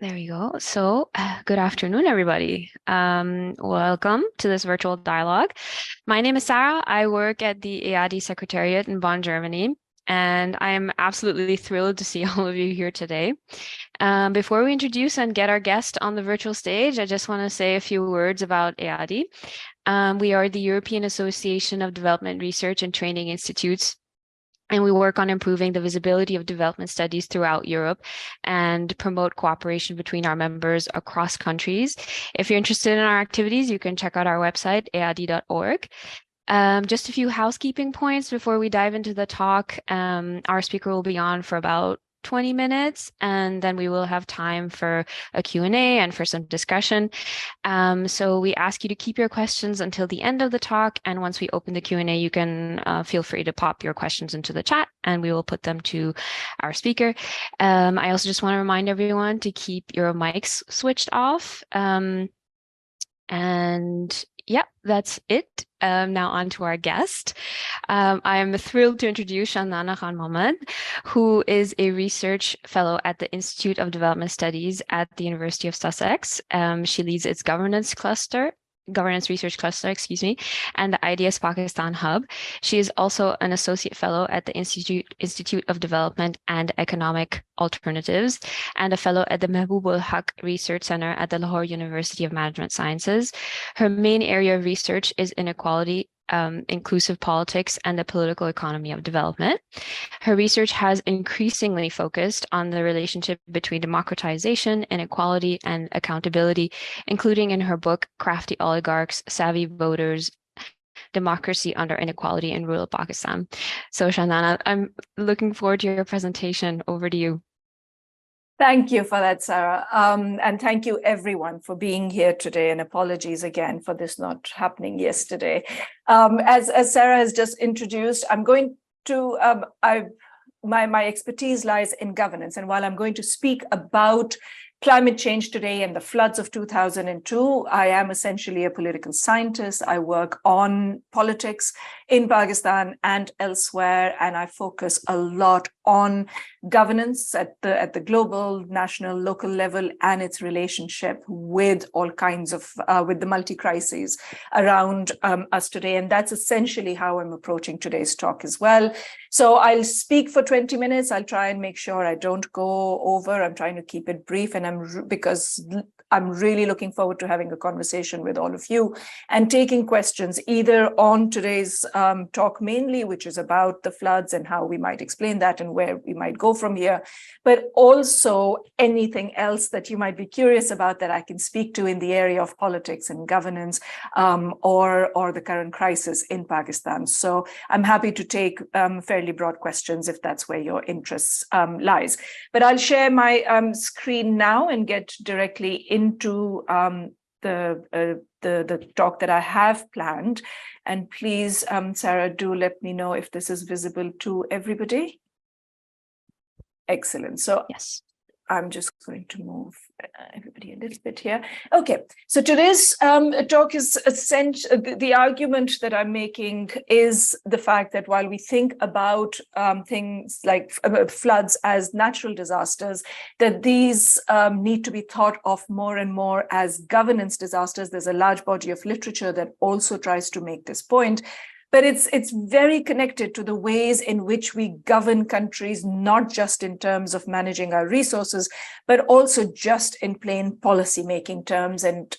There we go. So, good afternoon, everybody. Welcome to this virtual dialogue. My name is Sarah. I work at the EADI Secretariat in Bonn, Germany, and I am absolutely thrilled to see all of you here today. Before we introduce and get our guest on the virtual stage, I just want to say a few words about EADI. We are the European Association of Development Research and Training Institutes, and we work on improving the visibility of development studies throughout Europe and promote cooperation between our members across countries. If you're interested in our activities, you can check out our website, ead.org. Just a few housekeeping points before we dive into the talk. Our speaker will be on for about 20 minutes, and then we will have time for a Q&A and for some discussion. So we ask you to keep your questions until the end of the talk, and once we open the Q&A, you can feel free to pop your questions into the chat, and we will put them to our speaker. I also just want to remind everyone to keep your mics switched off. And yeah, that's it. Now on to our guest. I am thrilled to introduce Shandana Mohmand, who is a research fellow at the Institute of Development Studies at the University of Sussex. She leads its governance research cluster, and the IDS Pakistan Hub. She is also an associate fellow at the Institute of Development and Economic Alternatives and a fellow at the Mehboob ul Haq Research Center at the Lahore University of Management Sciences. Her main area of research is inequality, inclusive politics, and the political economy of development. Her research has increasingly focused on the relationship between democratization, inequality, and accountability, including in her book, Crafty Oligarchs, Savvy Voters, Democracy Under Inequality in Rural Pakistan. So Shandana, I'm looking forward to your presentation. Over to you. Thank you for that, Sarah. And thank you everyone for being here today, and apologies again for this not happening yesterday. As Sarah has just introduced, I'm going to, my expertise lies in governance. And while I'm going to speak about climate change today and the floods of 2002, I am essentially a political scientist. I work on politics in Pakistan and elsewhere, and I focus a lot on governance at the global, national, local level, and its relationship with all kinds of, with the multi-crises around us today. And that's essentially how I'm approaching today's talk as well. So I'll speak for 20 minutes. I'll try and make sure I don't go over. I'm trying to keep it brief, and because I'm really looking forward to having a conversation with all of you and taking questions either on today's talk mainly, which is about the floods and how we might explain that and where we might go from here, but also anything else that you might be curious about that I can speak to in the area of politics and governance, or the current crisis in Pakistan. So I'm happy to take fairly broad questions if that's where your interest lies. But I'll share my screen now and get directly into the talk that I have planned. And please, Sarah, do let me know if this is visible to everybody. Excellent. So yes, I'm just going to move everybody a little bit here. Okay, so today's talk is essentially, the argument that I'm making is the fact that while we think about things like floods as natural disasters, that these need to be thought of more and more as governance disasters. There's a large body of literature that also tries to make this point. But it's very connected to the ways in which we govern countries, not just in terms of managing our resources, but also just in plain policy-making terms. And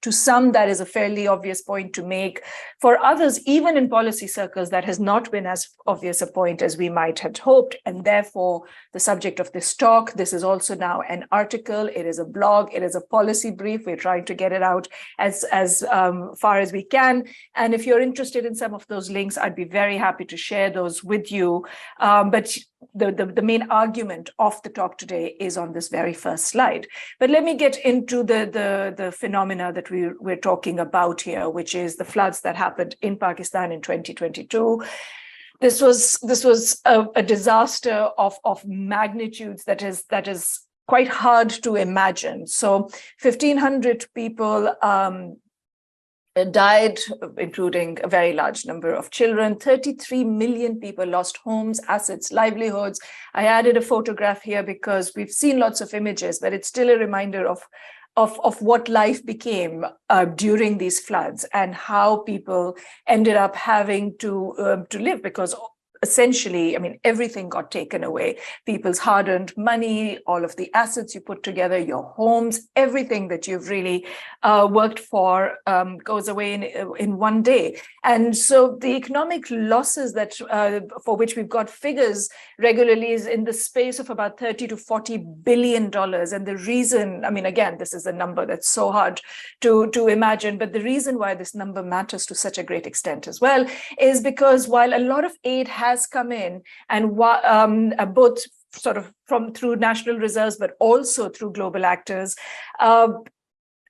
to some, that is a fairly obvious point to make. For others, even in policy circles, that has not been as obvious a point as we might have hoped. And therefore, the subject of this talk, this is also now an article, it is a blog, it is a policy brief. We're trying to get it out as far as we can. And if you're interested in some of those links, I'd be very happy to share those with you. But the main argument of the talk today is on this very first slide. But let me get into the phenomena that we're talking about here, which is the floods that happened in Pakistan in 2022. This was a disaster of magnitudes that is quite hard to imagine. So 1,500 people died, including a very large number of children. 33 million people lost homes, assets, livelihoods. I added a photograph here because we've seen lots of images, but it's still a reminder of what life became during these floods and how people ended up having to live, because essentially, I mean, everything got taken away. People's hard-earned money, all of the assets you put together, your homes, everything that you've really worked for goes away in one day. And so the economic losses that for which we've got figures regularly is in the space of about $30 to $40 billion. And the reason, I mean, again, this is a number that's so hard to imagine, but the reason why this number matters to such a great extent as well is because while a lot of aid has come in, and both sort of through national reserves, but also through global actors,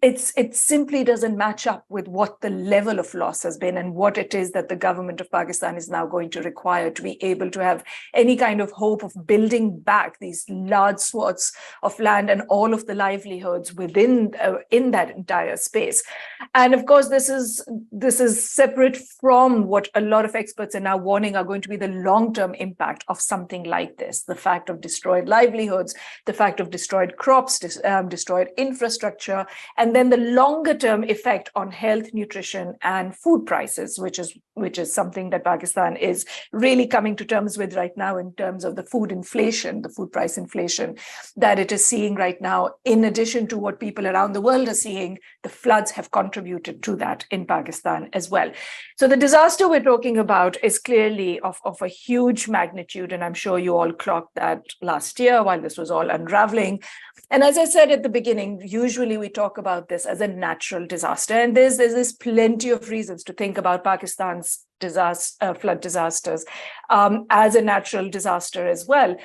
it simply doesn't match up with what the level of loss has been and what it is that the government of Pakistan is now going to require to be able to have any kind of hope of building back these large swaths of land and all of the livelihoods within in that entire space. And of course, this is separate from what a lot of experts are now warning are going to be the long-term impact of something like this: the fact of destroyed livelihoods, the fact of destroyed crops, destroyed infrastructure, and then the longer term effect on health, nutrition, and food prices, which is something that Pakistan is really coming to terms with right now in terms of the food inflation, the food price inflation that it is seeing right now. In addition to what people around the world are seeing, the floods have contributed to that in Pakistan as well. So the disaster we're talking about is clearly of a huge magnitude, and I'm sure you all clocked that last year while this was all unraveling. And as I said at the beginning, usually we talk about this as a natural disaster, and there's plenty of reasons to think about Pakistan's flood disasters as a natural disaster as well.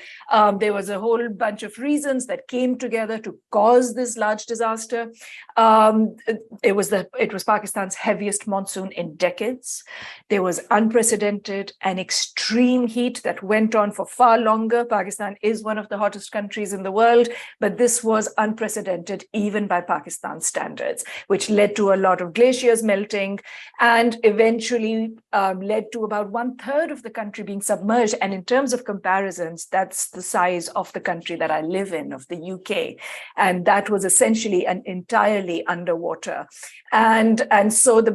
There was a whole bunch of reasons that came together to cause this large disaster. It was Pakistan's heaviest monsoon in decades. There was unprecedented and extreme heat that went on for far longer. Pakistan is one of the hottest countries in the world, but this was unprecedented even by Pakistan standards, which led to a lot of glaciers melting and eventually led to about 1/3 of the country being submerged. And in terms of comparisons, that's the size of the country that I live in, of the UK. And that was essentially an entirely underwater. And so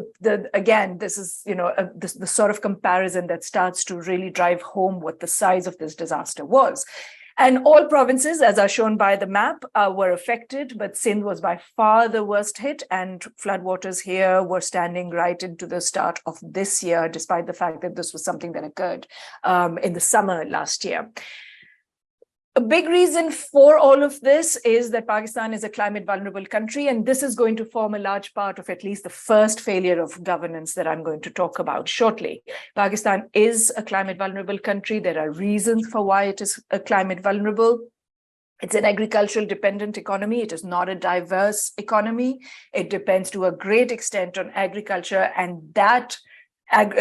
again, this is, the sort of comparison that starts to really drive home what the size of this disaster was. And all provinces, as are shown by the map, were affected, but Sindh was by far the worst hit, and floodwaters here were standing right into the start of this year, despite the fact that this was something that occurred in the summer last year. A big reason for all of this is that Pakistan is a climate vulnerable country, and this is going to form a large part of at least the first failure of governance that I'm going to talk about shortly. Pakistan is a climate vulnerable country. There are reasons for why it is a climate vulnerable. It's an agricultural dependent economy. It is not a diverse economy. It depends to a great extent on agriculture, and that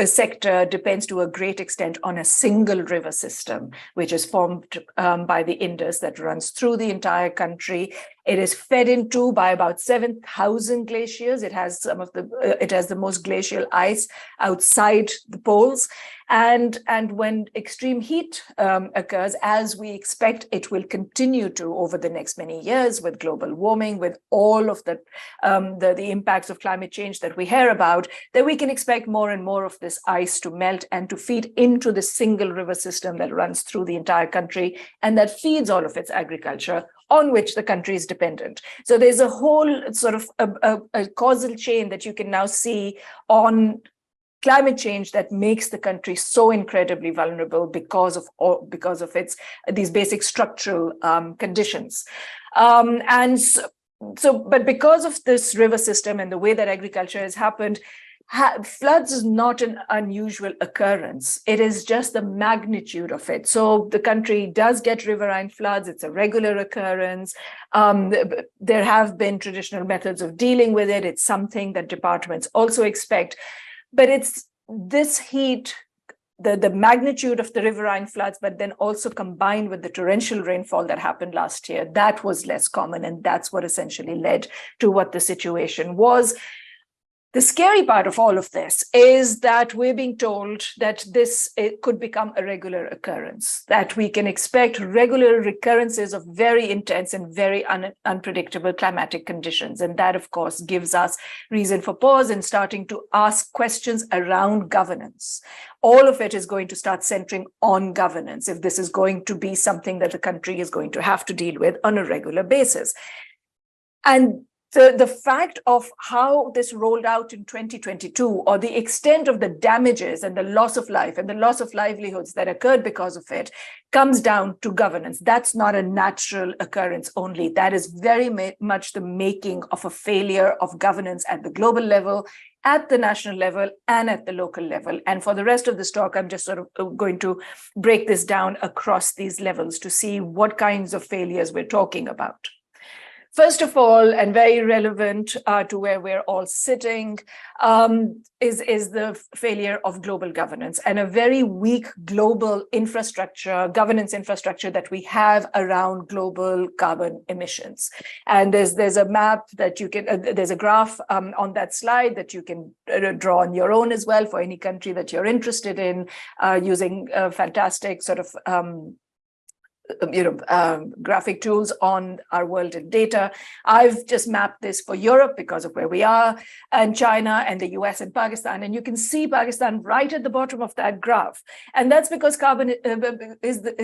sector depends to a great extent on a single river system, which is formed by the Indus that runs through the entire country. It is fed into by about 7,000 glaciers. It has the most glacial ice outside the poles. And when extreme heat occurs, as we expect it will continue to over the next many years with global warming, with all of the impacts of climate change that we hear about, then we can expect more and more of this ice to melt and to feed into the single river system that runs through the entire country and that feeds all of its agriculture, on which the country is dependent. So there's a whole sort of a causal chain that you can now see on climate change that makes the country so incredibly vulnerable because of these basic structural conditions. But because of this river system and the way that agriculture has happened, floods is not an unusual occurrence. It is just the magnitude of it. So the country does get riverine floods. It's a regular occurrence. There have been traditional methods of dealing with it. It's something that departments also expect. But it's this heat, the magnitude of the riverine floods, but then also combined with the torrential rainfall that happened last year, that was less common. And that's what essentially led to what the situation was. The scary part of all of this is that we're being told that it could become a regular occurrence, that we can expect regular recurrences of very intense and very unpredictable climatic conditions. And that, of course, gives us reason for pause and starting to ask questions around governance. All of it is going to start centering on governance if this is going to be something that the country is going to have to deal with on a regular basis. And the fact of how this rolled out in 2022, or the extent of the damages and the loss of life and the loss of livelihoods that occurred because of it, comes down to governance. That's not a natural occurrence only. That is very much the making of a failure of governance at the global level, at the national level, and at the local level. And for the rest of this talk, I'm just sort of going to break this down across these levels to see what kinds of failures we're talking about. First of all, and very relevant to where we're all sitting, is the failure of global governance and a very weak global infrastructure, governance infrastructure that we have around global carbon emissions. And there's a map that you can, there's a graph on that slide that you can draw on your own as well for any country that you're interested in, using fantastic sort of graphic tools on our world in data. I've just mapped this for Europe because of where we are, and China and the US and Pakistan. And you can see Pakistan right at the bottom of that graph. And that's because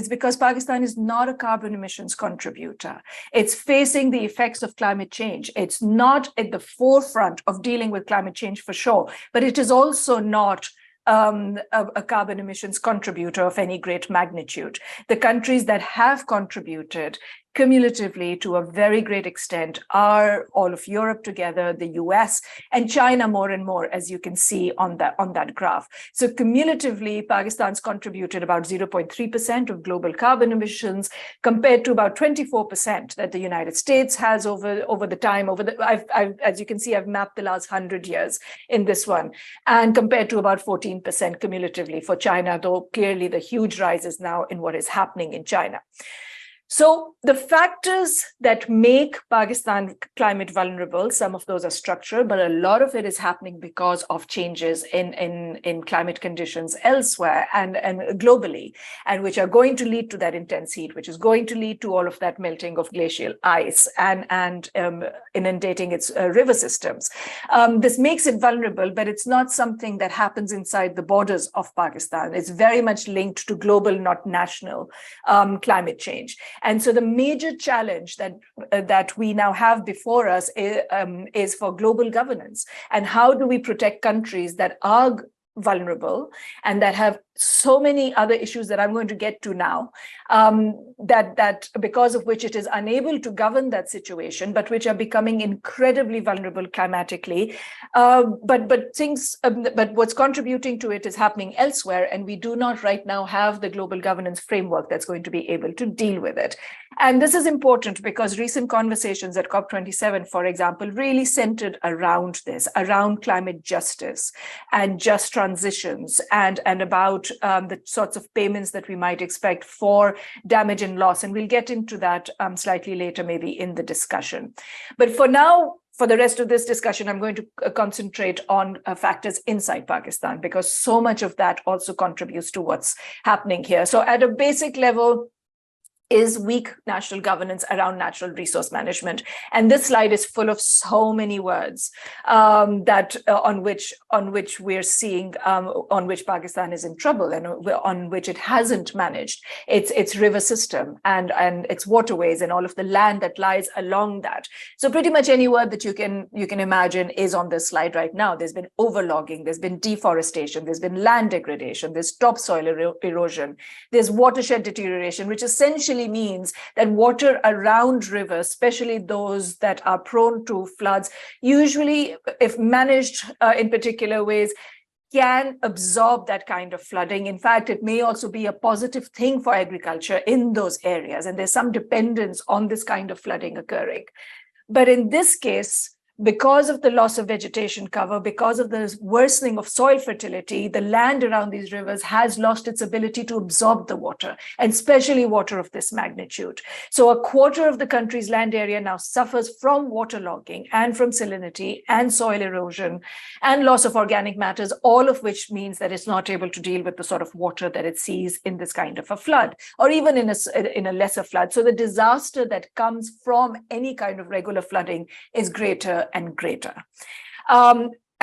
because Pakistan is not a carbon emissions contributor. It's facing the effects of climate change. It's not at the forefront of dealing with climate change for sure, but it is also not a carbon emissions contributor of any great magnitude. The countries that have contributed cumulatively to a very great extent are all of Europe together, the US, and China more and more, as you can see on that graph. So cumulatively, Pakistan's contributed about 0.3% of global carbon emissions, compared to about 24% that the United States has over the time. As you can see, I've mapped the last 100 years in this one, and compared to about 14% cumulatively for China, though clearly the huge rise is now in what is happening in China. So the factors that make Pakistan climate vulnerable, some of those are structural, but a lot of it is happening because of changes in climate conditions elsewhere and globally, and which are going to lead to that intense heat, which is going to lead to all of that melting of glacial ice and inundating its river systems. This makes it vulnerable, but it's not something that happens inside the borders of Pakistan. It's very much linked to global, not national, climate change. And so the major challenge that we now have before us is for global governance. And how do we protect countries that are vulnerable and that have so many other issues that I'm going to get to now, that because of which it is unable to govern that situation, but which are becoming incredibly vulnerable climatically. But what's contributing to it is happening elsewhere, and we do not right now have the global governance framework that's going to be able to deal with it. And this is important because recent conversations at COP27, for example, really centered around this, around climate justice and just transitions, and about the sorts of payments that we might expect for damage and loss. And we'll get into that slightly later, maybe in the discussion. But for now, for the rest of this discussion, I'm going to concentrate on factors inside Pakistan, because so much of that also contributes to what's happening here. So at a basic level, is weak national governance around natural resource management. And this slide is full of so many words on which we're seeing, on which Pakistan is in trouble and on which it hasn't managed its river system and its waterways and all of the land that lies along that. So pretty much any word that you can imagine is on this slide right now. There's been overlogging, there's been deforestation, there's been land degradation, there's topsoil erosion, there's watershed deterioration, which essentially means that water around rivers, especially those that are prone to floods, usually, if managed in particular ways, can absorb that kind of flooding. In fact, it may also be a positive thing for agriculture in those areas, and there's some dependence on this kind of flooding occurring. But in this case, because of the loss of vegetation cover, because of the worsening of soil fertility, the land around these rivers has lost its ability to absorb the water, and especially water of this magnitude. So a quarter of the country's land area now suffers from waterlogging and from salinity and soil erosion and loss of organic matters, all of which means that it's not able to deal with the sort of water that it sees in this kind of a flood, or even in a lesser flood. So the disaster that comes from any kind of regular flooding is greater and greater.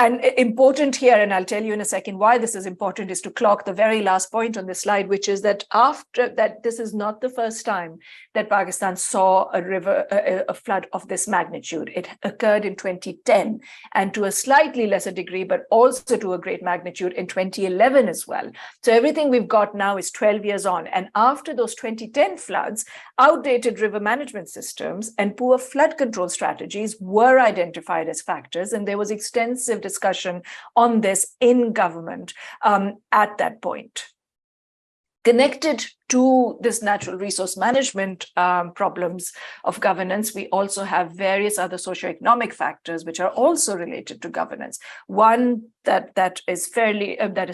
And important here, and I'll tell you in a second why this is important, is to clock the very last point on this slide, which is that after that, this is not the first time that Pakistan saw a flood of this magnitude. It occurred in 2010, and to a slightly lesser degree, but also to a great magnitude in 2011 as well. So everything we've got now is 12 years on. And after those 2010 floods, outdated river management systems and poor flood control strategies were identified as factors, and there was extensive discussion on this in government at that point. Connected to this natural resource management problems of governance, we also have various other socioeconomic factors which are also related to governance. One that is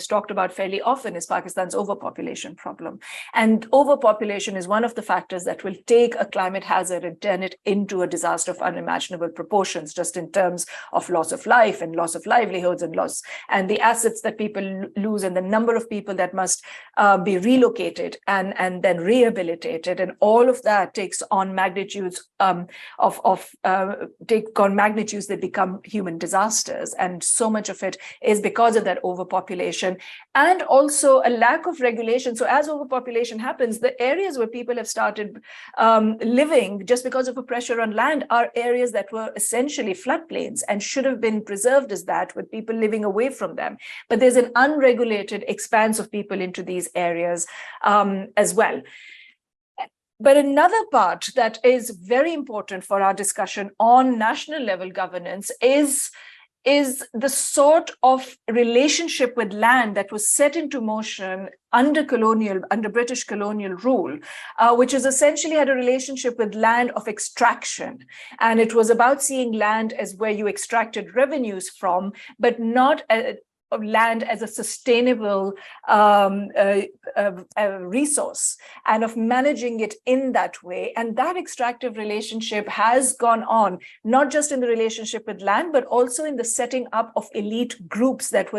talked about fairly often is Pakistan's overpopulation problem. And overpopulation is one of the factors that will take a climate hazard and turn it into a disaster of unimaginable proportions, just in terms of loss of life and loss of livelihoods and the assets that people lose and the number of people that must be relocated and then rehabilitated, and all of that takes on magnitudes magnitudes that become human disasters. And so much of it is because of that overpopulation and also a lack of regulation. So as overpopulation happens, the areas where people have started living just because of a pressure on land are areas that were essentially floodplains and should have been preserved as that, with people living away from them. But there's an unregulated expanse of people into these areas as well. But another part that is very important for our discussion on national level governance is the sort of relationship with land that was set into motion under British colonial rule, which is essentially had a relationship with land of extraction. And it was about seeing land as where you extracted revenues from, but not of land as a sustainable resource, and of managing it in that way. And that extractive relationship has gone on, not just in the relationship with land, but also in the setting up of elite groups that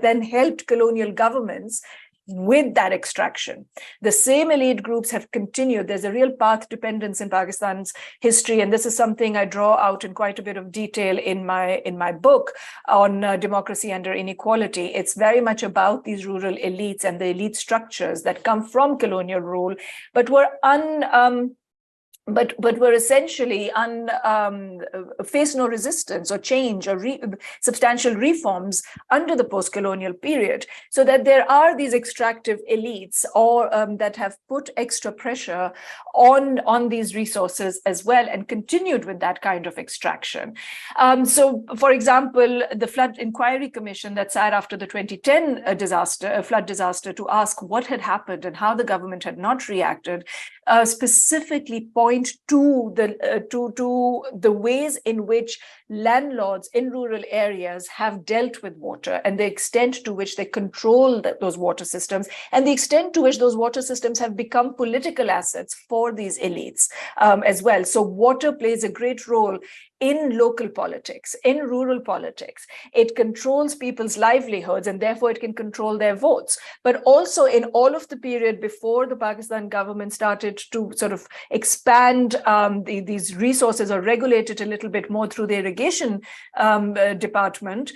then helped colonial governments with that extraction. The same elite groups have continued. There's a real path dependence in Pakistan's history, and this is something I draw out in quite a bit of detail in my book on democracy under inequality. It's very much about these rural elites and the elite structures that come from colonial rule, but were were essentially faced no resistance or change or substantial reforms under the post-colonial period. So that there are these extractive elites or that have put extra pressure on these resources as well, and continued with that kind of extraction. So, for example, the Flood Inquiry Commission that sat after the 2010 flood disaster to ask what had happened and how the government had not reacted, specifically point to the ways in which landlords in rural areas have dealt with water, and the extent to which they control those water systems, and the extent to which those water systems have become political assets for these elites as well. So water plays a great role in local politics, in rural politics. It controls people's livelihoods, and therefore it can control their votes. But also in all of the period before the Pakistan government started to sort of expand these resources or regulate it a little bit more through the irrigation department,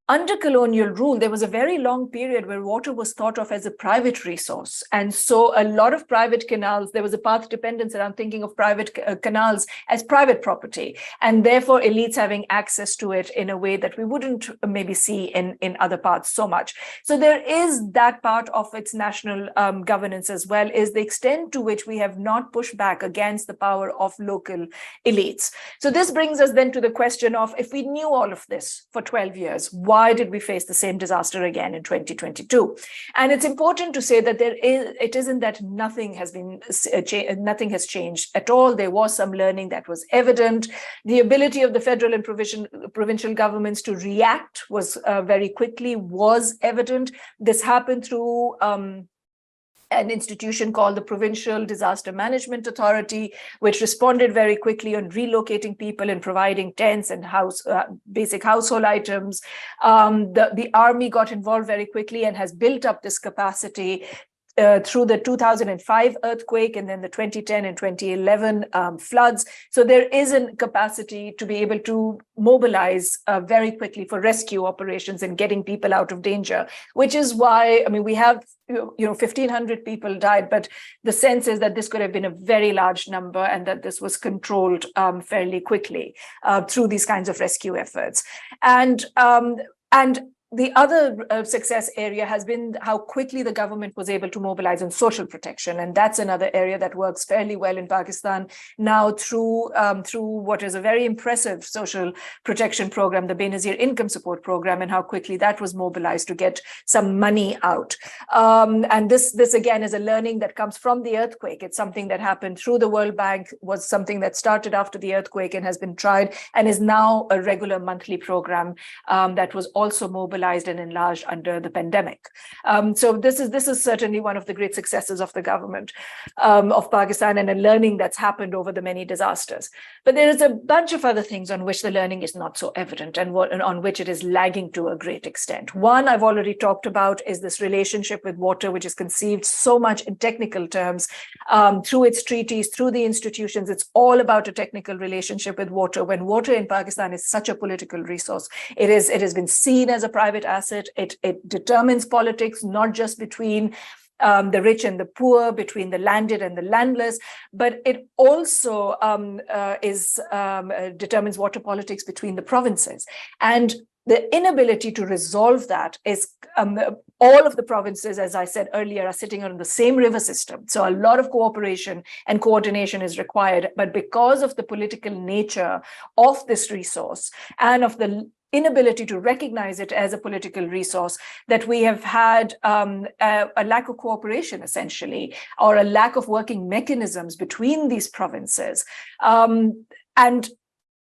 under colonial rule, there was a very long period where water was thought of as a private resource. And so a lot of private canals, there was a path dependence around thinking of private canals as private property, and therefore elites having access to it in a way that we wouldn't maybe see in other parts so much. So there is that part of its national governance as well, is the extent to which we have not pushed back against the power of local elites. So this brings us then to the question of, if we knew all of this for 12 years, why did we face the same disaster again in 2022? And it's important to say that it isn't that nothing has changed at all. There was some learning that was evident. The ability of the federal and provincial governments to react was very quickly was evident. This happened through an institution called the Provincial Disaster Management Authority, which responded very quickly on relocating people and providing tents and basic household items. The army got involved very quickly and has built up this capacity through the 2005 earthquake and then the 2010 and 2011 floods. So there is a capacity to be able to mobilize very quickly for rescue operations and getting people out of danger, which is why, I mean, we have 1,500 people died, but the sense is that this could have been a very large number and that this was controlled fairly quickly through these kinds of rescue efforts. And the other success area has been how quickly the government was able to mobilize on social protection. And that's another area that works fairly well in Pakistan now through what is a very impressive social protection program, the Benazir Income Support Program, and how quickly that was mobilized to get some money out. And this again is a learning that comes from the earthquake. It's something that happened through the World Bank, was something that started after the earthquake and has been tried and is now a regular monthly program that was also mobilized and enlarged under the pandemic. So this is certainly one of the great successes of the government of Pakistan and a learning that's happened over the many disasters. But there is a bunch of other things on which the learning is not so evident and on which it is lagging to a great extent. One I've already talked about is this relationship with water, which is conceived so much in technical terms through its treaties, through the institutions. It's all about a technical relationship with water, when water in Pakistan is such a political resource. It has been seen as a private asset. It determines politics, not just between the rich and the poor, between the landed and the landless, but it also determines water politics between the provinces. And the inability to resolve that is all of the provinces, as I said earlier, are sitting on the same river system. So a lot of cooperation and coordination is required. But because of the political nature of this resource and of the inability to recognize it as a political resource, that we have had a lack of cooperation, essentially, or a lack of working mechanisms between these provinces. And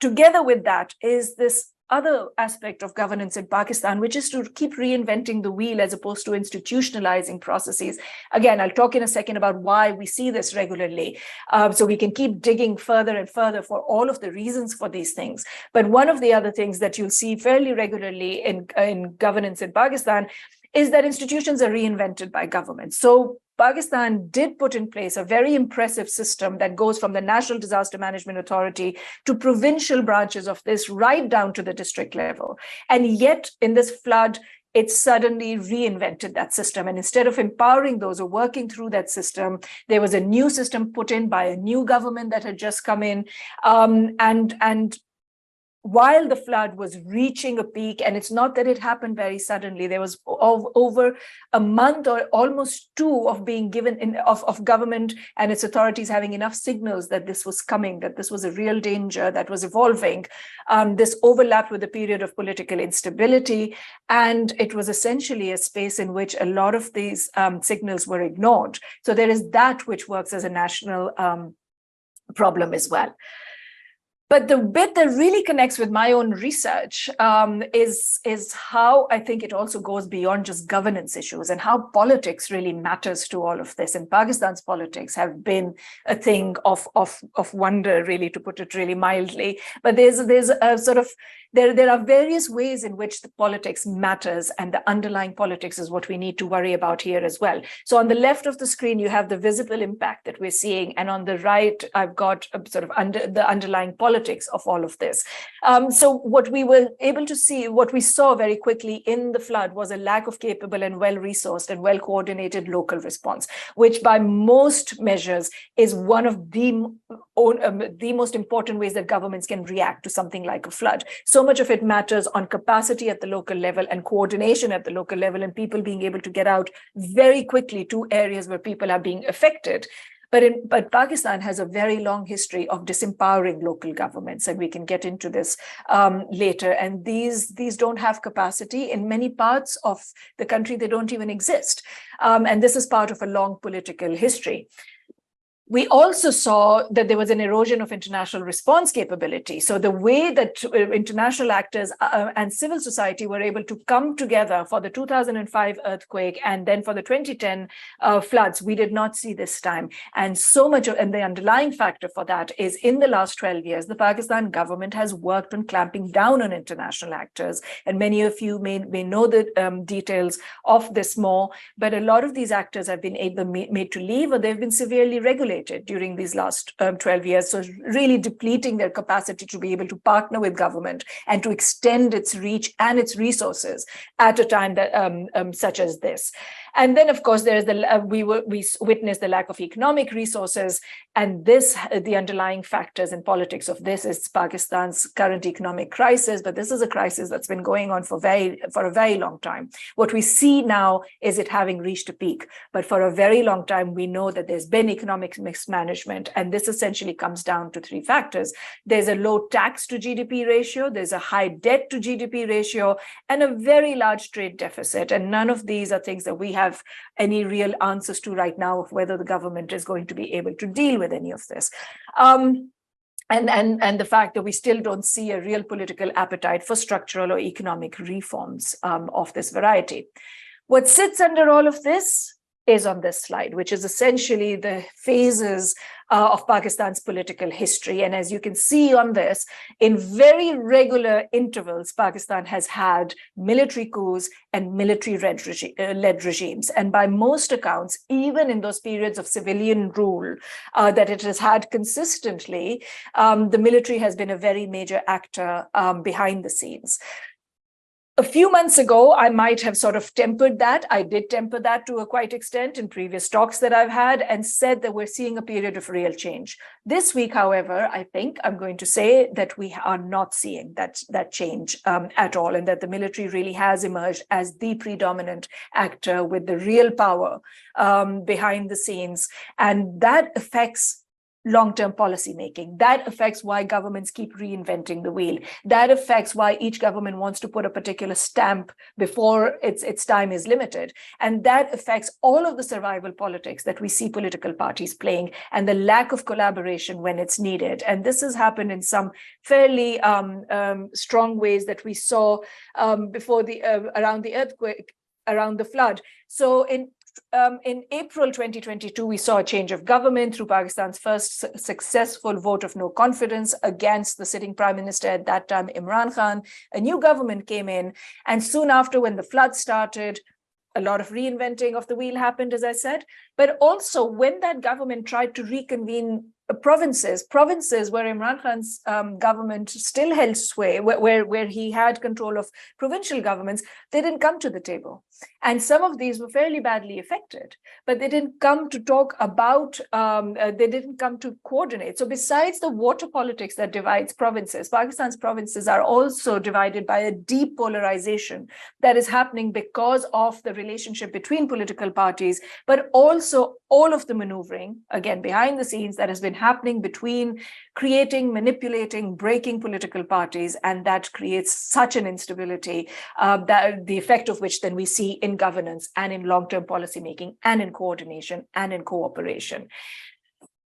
together with that is this other aspect of governance in Pakistan, which is to keep reinventing the wheel as opposed to institutionalizing processes. Again, I'll talk in a second about why we see this regularly, so we can keep digging further and further for all of the reasons for these things. But one of the other things that you'll see fairly regularly in governance in Pakistan is that institutions are reinvented by government. So Pakistan did put in place a very impressive system that goes from the National Disaster Management Authority to provincial branches of this right down to the district level. And yet in this flood, it suddenly reinvented that system. And instead of empowering those or working through that system, there was a new system put in by a new government that had just come in. And while the flood was reaching a peak, and it's not that it happened very suddenly, there was over a month or almost two of being given of government and its authorities having enough signals that this was coming, that this was a real danger that was evolving. This overlapped with a period of political instability, and it was essentially a space in which a lot of these signals were ignored. So there is that which works as a national problem as well. But the bit that really connects with my own research is how I think it also goes beyond just governance issues and how politics really matters to all of this. And Pakistan's politics have been a thing of wonder, really, to put it really mildly. But there's a sort of there are various ways in which the politics matters, and the underlying politics is what we need to worry about here as well. So on the left of the screen, you have the visible impact that we're seeing, and on the right, I've got sort of the underlying politics of all of this. So what we were able to see, what we saw very quickly in the flood was a lack of capable and well-resourced and well-coordinated local response, which by most measures is one of the most important ways that governments can react to something like a flood. So much of it matters on capacity at the local level and coordination at the local level, and people being able to get out very quickly to areas where people are being affected. But Pakistan has a very long history of disempowering local governments, and we can get into this later. And these don't have capacity. In many parts of the country, they don't even exist. And this is part of a long political history. We also saw that there was an erosion of international response capability. So the way that international actors and civil society were able to come together for the 2005 earthquake and then for the 2010 floods, we did not see this time. And so much, and the underlying factor for that is in the last 12 years, the Pakistan government has worked on clamping down on international actors. And many of you may know the details of this more, but a lot of these actors have been made to leave, or they've been severely regulated during these last 12 years. So really depleting their capacity to be able to partner with government and to extend its reach and its resources at a time that such as this. And then, of course, there's we witnessed the lack of economic resources, and the underlying factors and politics of this is Pakistan's current economic crisis. But this is a crisis that's been going on for a very long time. What we see now is it having reached a peak, but for a very long time we know that there's been economic mismanagement, and this essentially comes down to three factors. There's a low tax to GDP ratio, there's a high debt to GDP ratio, and a very large trade deficit. And none of these are things that we have any real answers to right now of whether the government is going to be able to deal with any of this. And the fact that we still don't see a real political appetite for structural or economic reforms of this variety. What sits under all of this is on this slide, which is essentially the phases of Pakistan's political history. And as you can see on this, in very regular intervals, Pakistan has had military coups and military-led regimes. And by most accounts, even in those periods of civilian rule that it has had consistently, the military has been a very major actor behind the scenes. A few months ago, I might have sort of tempered that. I did temper that to a quite extent in previous talks that I've had, and said that we're seeing a period of real change. This week, however, I think I'm going to say that we are not seeing that change at all, and that the military really has emerged as the predominant actor with the real power behind the scenes. And that affects long-term policy making. That affects why governments keep reinventing the wheel. That affects why each government wants to put a particular stamp before its time is limited. And that affects all of the survival politics that we see political parties playing, and the lack of collaboration when it's needed. And this has happened in some fairly strong ways that we saw before around the earthquake, around the flood. So in April 2022, we saw a change of government through Pakistan's first successful vote of no confidence against the sitting prime minister at that time, Imran Khan. A new government came in, and soon after, when the flood started, a lot of reinventing of the wheel happened, as I said. But also, when that government tried to reconvene provinces where Imran Khan's government still held sway, where he had control of provincial governments, they didn't come to the table. And some of these were fairly badly affected, but they didn't come to talk about, they didn't come to coordinate. So besides the water politics that divides provinces, Pakistan's provinces are also divided by a deep polarization that is happening because of the relationship between political parties, but also all of the maneuvering, again, behind the scenes that has been happening between creating, manipulating, breaking political parties, and that creates such an instability, that the effect of which then we see in governance and in long-term policy making and in coordination and in cooperation.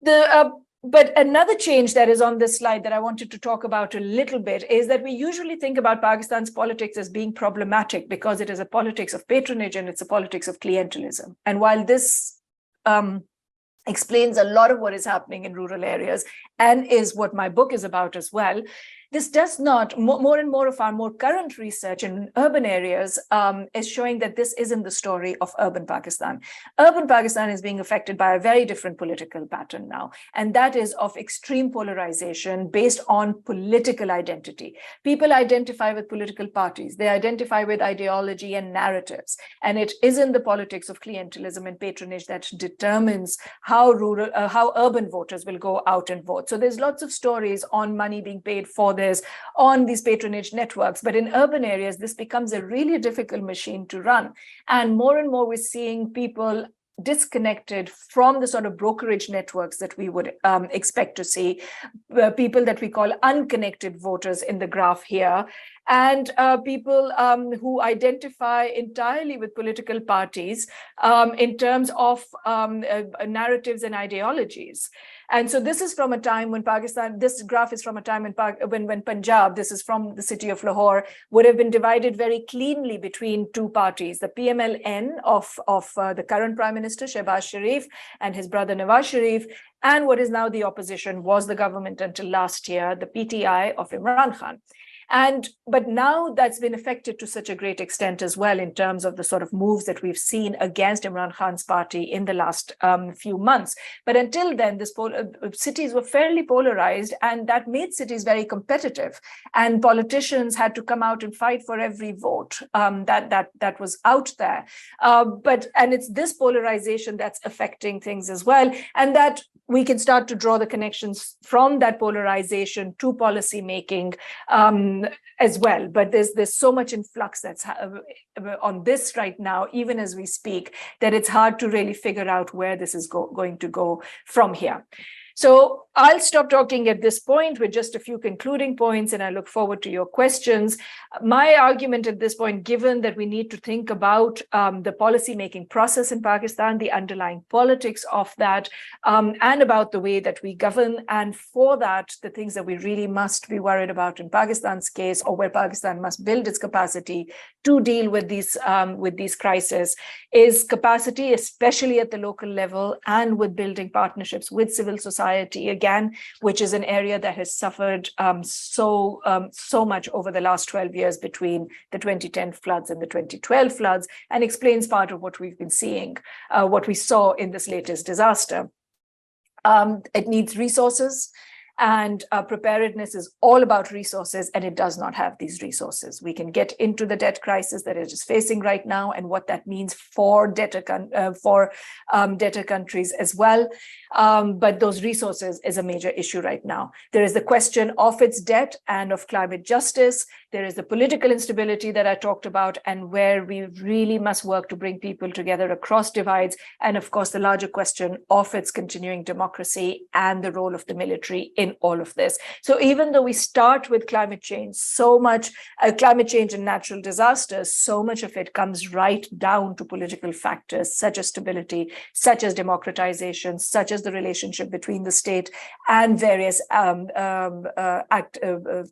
But another change that is on this slide that I wanted to talk about a little bit is that we usually think about Pakistan's politics as being problematic because it is a politics of patronage and it's a politics of clientelism. And while this explains a lot of what is happening in rural areas and is what my book is about as well, this does not, more and more of our more current research in urban areas is showing that this isn't the story of urban Pakistan. Urban Pakistan is being affected by a very different political pattern now, and that is of extreme polarization based on political identity. People identify with political parties, they identify with ideology and narratives, and it isn't the politics of clientelism and patronage that determines how urban voters will go out and vote. So there's lots of stories on money being paid for this, on these patronage networks. But in urban areas, this becomes a really difficult machine to run. And more we're seeing people disconnected from the sort of brokerage networks that we would expect to see, people that we call unconnected voters in the graph here, and people who identify entirely with political parties in terms of narratives and ideologies. And so this is from a time when Pakistan, this graph is from a time when Punjab, this is from the city of Lahore, would have been divided very cleanly between two parties, the PMLN of the current Prime Minister, Shehbaz Sharif, and his brother Nawaz Sharif, and what is now the opposition, was the government until last year, the PTI of Imran Khan. But now that's been affected to such a great extent as well in terms of the sort of moves that we've seen against Imran Khan's party in the last few months. But until then, cities were fairly polarized, and that made cities very competitive. And politicians had to come out and fight for every vote that was out there. And it's this polarization that's affecting things as well, and that we can start to draw the connections from that polarization to policy making as well. But there's so much influx that's on this right now, even as we speak, that it's hard to really figure out where this is going to go from here. So I'll stop talking at this point with just a few concluding points, and I look forward to your questions. My argument at this point, given that we need to think about the policy-making process in Pakistan, the underlying politics of that, and about the way that we govern, and for that, the things that we really must be worried about in Pakistan's case, or where Pakistan must build its capacity to deal with these crises, is capacity, especially at the local level, and with building partnerships with civil society, again, which is an area that has suffered so much over the last 12 years between the 2010 floods and the 2012 floods, and explains part of what we've been seeing, what we saw in this latest disaster. It needs resources. And preparedness is all about resources, and it does not have these resources. We can get into the debt crisis that it is facing right now and what that means for debtor countries as well. But those resources is a major issue right now. There is the question of its debt and of climate justice. There is the political instability that I talked about, and where we really must work to bring people together across divides. And of course, the larger question of its continuing democracy and the role of the military in all of this. So even though we start with climate change, so much climate change and natural disasters, so much of it comes right down to political factors such as stability, such as democratization, such as the relationship between the state and various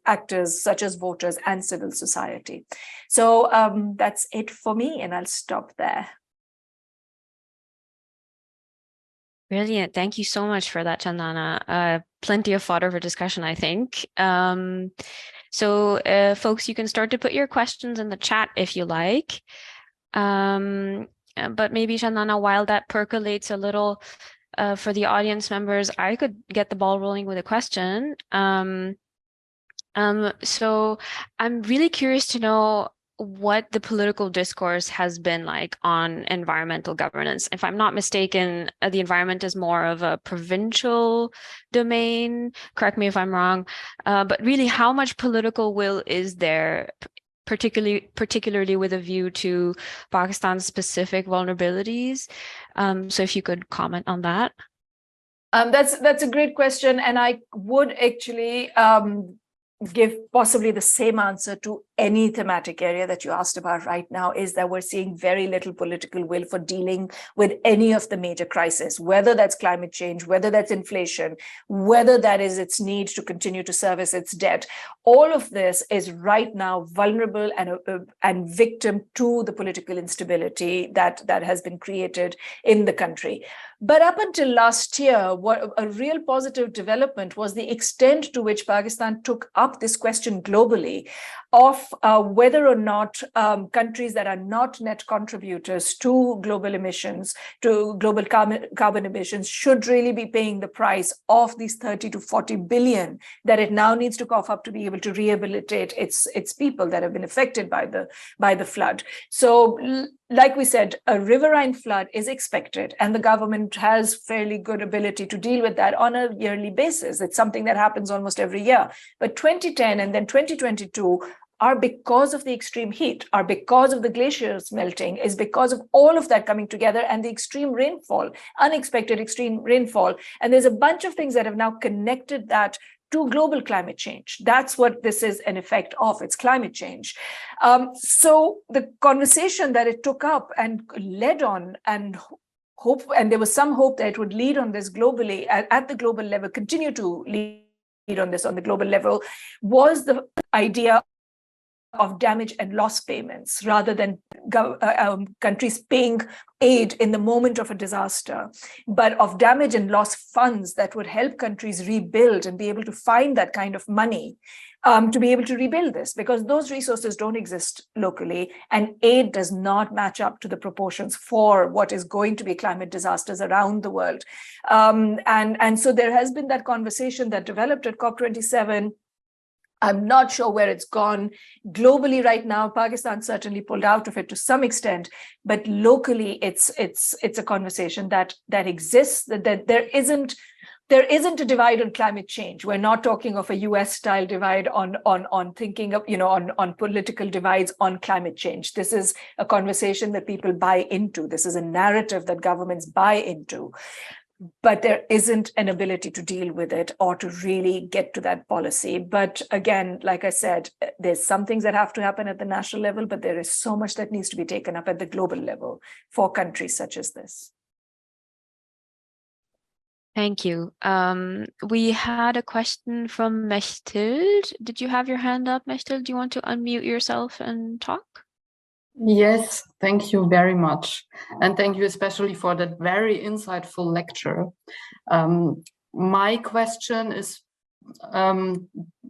actors such as voters and civil society. So that's it for me, and I'll stop there. Brilliant. Thank you so much for that, Shandana. Plenty of fodder for discussion, I think. So folks, you can start to put your questions in the chat if you like. But maybe, Shandana, while that percolates a little for the audience members, I could get the ball rolling with a question. So I'm really curious to know what the political discourse has been like on environmental governance. If I'm not mistaken, the environment is more of a provincial domain. Correct me if I'm wrong. But really, how much political will is there, particularly with a view to Pakistan's specific vulnerabilities? So if you could comment on that. That's a great question, and I would actually give possibly the same answer to any thematic area that you asked about right now, is that we're seeing very little political will for dealing with any of the major crises, whether that's climate change, whether that's inflation, whether that is its need to continue to service its debt. All of this is right now vulnerable and victim to the political instability that has been created in the country. But up until last year, what a real positive development was the extent to which Pakistan took up this question globally of whether or not countries that are not net contributors to global emissions, to global carbon emissions, should really be paying the price of these 30 to 40 billion that it now needs to cough up to be able to rehabilitate its people that have been affected by the flood. So, like we said, a riverine flood is expected, and the government has fairly good ability to deal with that on a yearly basis. It's something that happens almost every year. But 2010 and then 2022 are because of the extreme heat, are because of the glaciers melting, is because of all of that coming together and the extreme rainfall, unexpected extreme rainfall. And there's a bunch of things that have now connected that to global climate change. That's what this is an effect of, it's climate change. So the conversation that it took up and led on and hope, and there was some hope that it would lead on this globally, at the global level, continue to lead on this on the global level, was the idea of damage and loss payments rather than countries paying aid in the moment of a disaster, but of damage and loss funds that would help countries rebuild and be able to find that kind of money to be able to rebuild this, because those resources don't exist locally, and aid does not match up to the proportions for what is going to be climate disasters around the world. And so there has been that conversation that developed at COP27. I'm not sure where it's gone globally right now. Pakistan certainly pulled out of it to some extent, but locally, it's a conversation that exists. That there isn't a divide on climate change. We're not talking of a US-style divide on thinking of, on political divides on climate change. This is a conversation that people buy into. This is a narrative that governments buy into. But there isn't an ability to deal with it or to really get to that policy. But again, like I said, there's some things that have to happen at the national level, but there is so much that needs to be taken up at the global level for countries such as this. Thank you. We had a question from Mechthild. Did you have your hand up, Mechthild? Do you want to unmute yourself and talk? Yes, thank you very much. And thank you especially for that very insightful lecture. My question is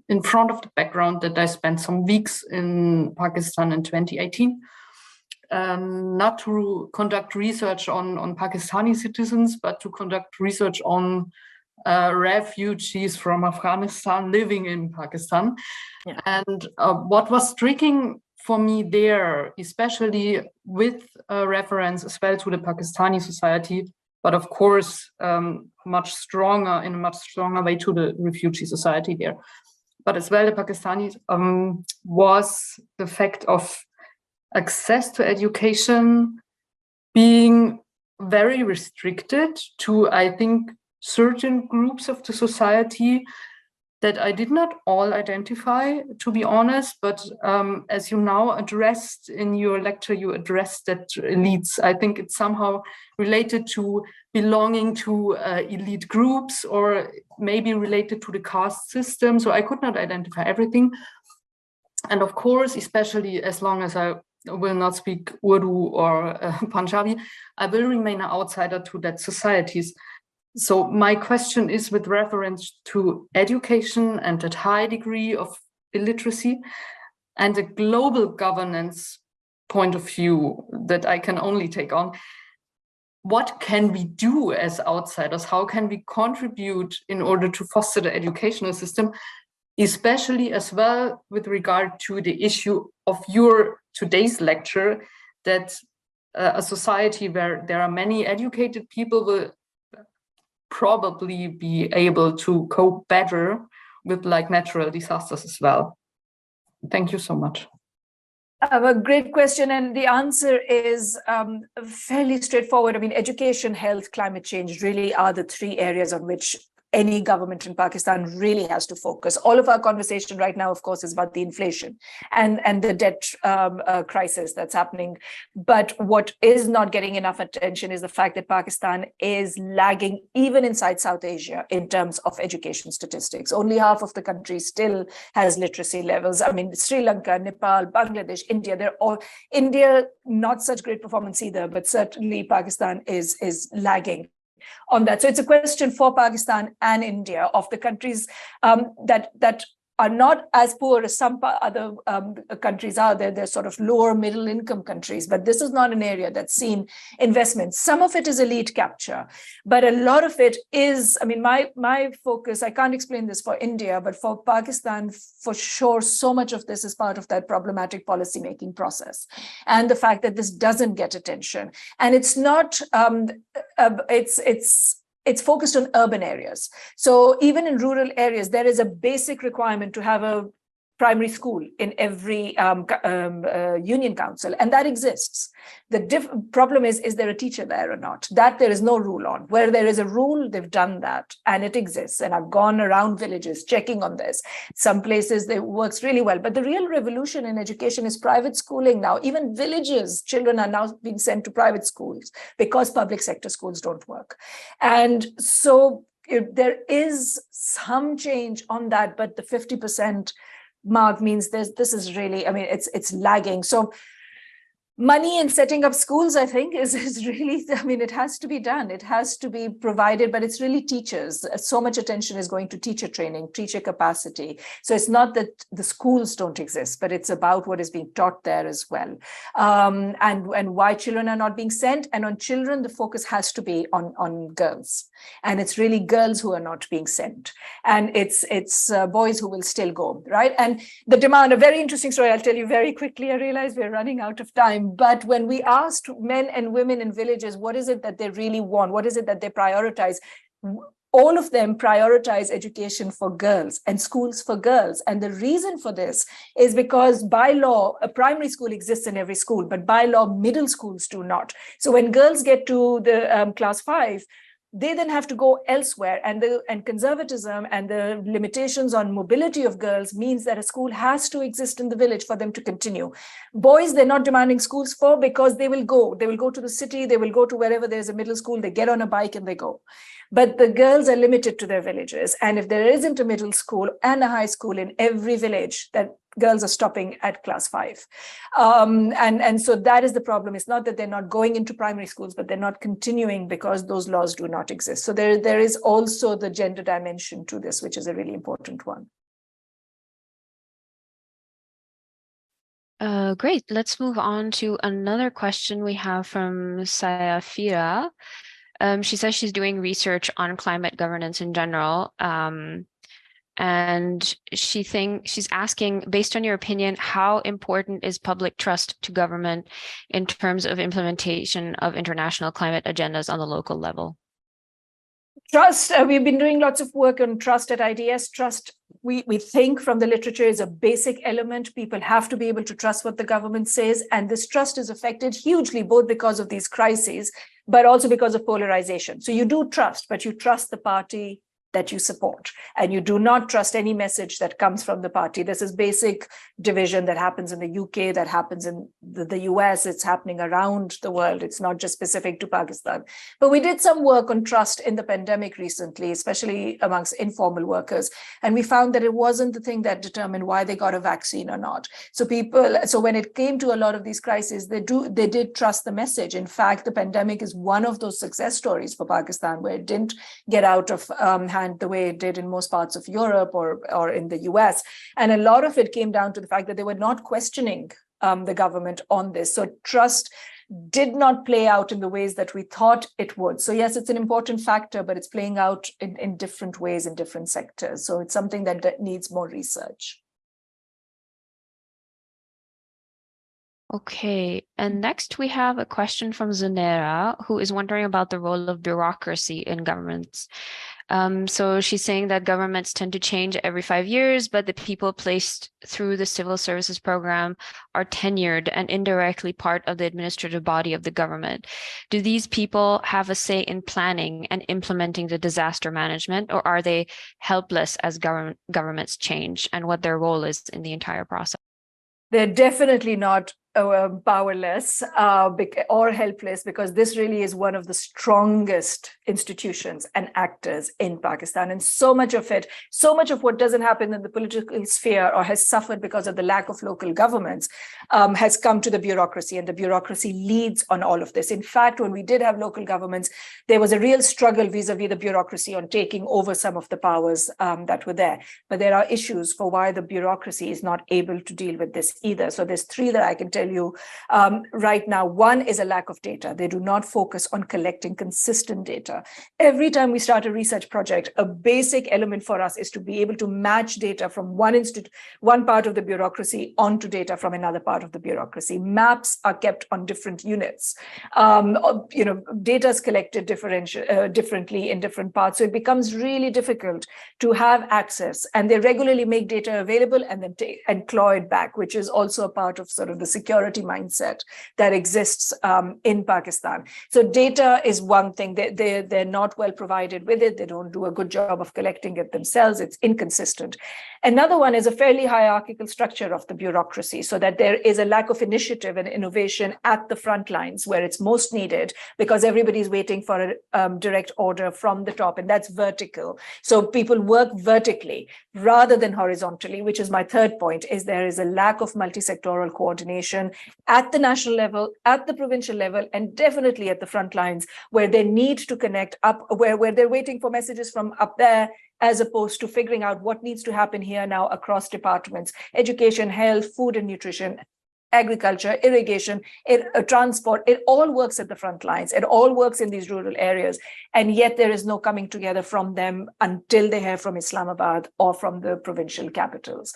in front of the background that I spent some weeks in Pakistan in 2018, not to conduct research on Pakistani citizens, but to conduct research on refugees from Afghanistan living in Pakistan. Yeah. And what was striking for me there, especially with reference as well to the Pakistani society, but of course, in a much stronger way to the refugee society there. But as well, the Pakistanis was the fact of access to education being very restricted to, I think, certain groups of the society that I did not all identify, to be honest, but as you now addressed in your lecture, you addressed that elites. I think it's somehow related to belonging to elite groups or maybe related to the caste system. So I could not identify everything. And of course, especially as long as I will not speak Urdu or Punjabi, I will remain an outsider to that societies. So my question is with reference to education and that high degree of illiteracy and a global governance point of view that I can only take on. What can we do as outsiders? How can we contribute in order to foster the educational system, especially as well with regard to the issue of your today's lecture, that a society where there are many educated people will probably be able to cope better with like natural disasters as well. Thank you so much. A great question, and the answer is fairly straightforward. I mean, education, health, climate change really are the three areas on which any government in Pakistan really has to focus. All of our conversation right now, of course, is about the inflation and the debt crisis that's happening. But what is not getting enough attention is the fact that Pakistan is lagging even inside South Asia in terms of education statistics. Only half of the country still has literacy levels. I mean, Sri Lanka, Nepal, Bangladesh, India, they're all, India, not such great performance either, but certainly Pakistan is lagging on that. So it's a question for Pakistan and India of the countries that are not as poor as some other countries are. They're sort of lower middle income countries, but this is not an area that's seen investment. Some of it is elite capture, but a lot of it is, I mean, my focus, I can't explain this for India, but for Pakistan, for sure, so much of this is part of that problematic policymaking process. And the fact that this doesn't get attention. And it's not, it's focused on urban areas. So even in rural areas, there is a basic requirement to have a primary school in every union council, and that exists. The problem is there a teacher there or not? That there is no rule on. Where there is a rule, they've done that, and it exists. And I've gone around villages checking on this. Some places it works really well, but the real revolution in education is private schooling now. Even villages, children are now being sent to private schools because public sector schools don't work. And so there is some change on that, but the 50% mark means this is really, I mean, it's lagging. So money in setting up schools, I think, is really, I mean, it has to be done. It has to be provided, but it's really teachers. So much attention is going to teacher training, teacher capacity. So it's not that the schools don't exist, but it's about what is being taught there as well. And why children are not being sent. And on children, the focus has to be on girls. And it's really girls who are not being sent. And it's boys who will still go, right? And the demand, a very interesting story, I'll tell you very quickly. I realize we're running out of time. But when we asked men and women in villages, what is it that they really want? What is it that they prioritize? All of them prioritize education for girls and schools for girls. And the reason for this is because by law, a primary school exists in every school, but by law, middle schools do not. So when girls get to the class 5, they then have to go elsewhere, and conservatism and the limitations on mobility of girls means that a school has to exist in the village for them to continue. Boys, they're not demanding schools for, because they will go to the city, they will go to wherever there's a middle school, they get on a bike and they go. But the girls are limited to their villages. And if there isn't a middle school and a high school in every village, that girls are stopping at class 5. And so that is the problem. It's not that they're not going into primary schools, but they're not continuing because those laws do not exist. So there is also the gender dimension to this, which is a really important one. Great. Let's move on to another question we have from Sayafira. She says she's doing research on climate governance in general. And she's asking, based on your opinion, how important is public trust to government in terms of implementation of international climate agendas on the local level? Trust, we've been doing lots of work on trust at IDS. Trust, we think from the literature, is a basic element. People have to be able to trust what the government says. And this trust is affected hugely, both because of these crises, but also because of polarization. So you do trust, but you trust the party that you support, and you do not trust any message that comes from the party. This is basic division that happens in the UK, that happens in the US, it's happening around the world. It's not just specific to Pakistan. But we did some work on trust in the pandemic recently, especially amongst informal workers. And we found that it wasn't the thing that determined why they got a vaccine or not. So when it came to a lot of these crises, they did trust the message. In fact, the pandemic is one of those success stories for Pakistan, where it didn't get out of hand the way it did in most parts of Europe or in the US. And a lot of it came down to the fact that they were not questioning the government on this. So trust did not play out in the ways that we thought it would. So yes, it's an important factor, but it's playing out in different ways in different sectors. So it's something that needs more research. Okay, and next we have a question from Zanera, who is wondering about the role of bureaucracy in governments. So she's saying that governments tend to change every 5 years, but the people placed through the civil services program are tenured and indirectly part of the administrative body of the government. Do these people have a say in planning and implementing the disaster management, or are they helpless as governments change, and what their role is in the entire process? They're definitely not powerless or helpless, because this really is one of the strongest institutions and actors in Pakistan. And so much of what doesn't happen in the political sphere or has suffered because of the lack of local governments has come to the bureaucracy, and the bureaucracy leads on all of this. In fact, when we did have local governments, there was a real struggle vis-a-vis the bureaucracy on taking over some of the powers that were there. But there are issues for why the bureaucracy is not able to deal with this either. So there's 3 that I can tell tell you right now. One is a lack of data. They do not focus on collecting consistent data. Every time we start a research project, a basic element for us is to be able to match data from one part of the bureaucracy onto data from another part of the bureaucracy. Maps are kept on different units. Data is collected differently in different parts. So it becomes really difficult to have access, and they regularly make data available and then claw it back, which is also a part of sort of the security mindset that exists in Pakistan. So data is one thing. They're not well provided with it. They don't do a good job of collecting it themselves. It's inconsistent. Another one is a fairly hierarchical structure of the bureaucracy, so that there is a lack of initiative and innovation at the front lines where it's most needed, because everybody's waiting for a direct order from the top, and that's vertical. So people work vertically rather than horizontally, which is my third point, is there is a lack of multi-sectoral coordination at the national level, at the provincial level, and definitely at the front lines, where they need to connect up, where they're waiting for messages from up there, as opposed to figuring out what needs to happen here now across departments: education, health, food and nutrition, agriculture, irrigation, transport. It all works at the front lines. It all works in these rural areas. And yet there is no coming together from them until they hear from Islamabad or from the provincial capitals.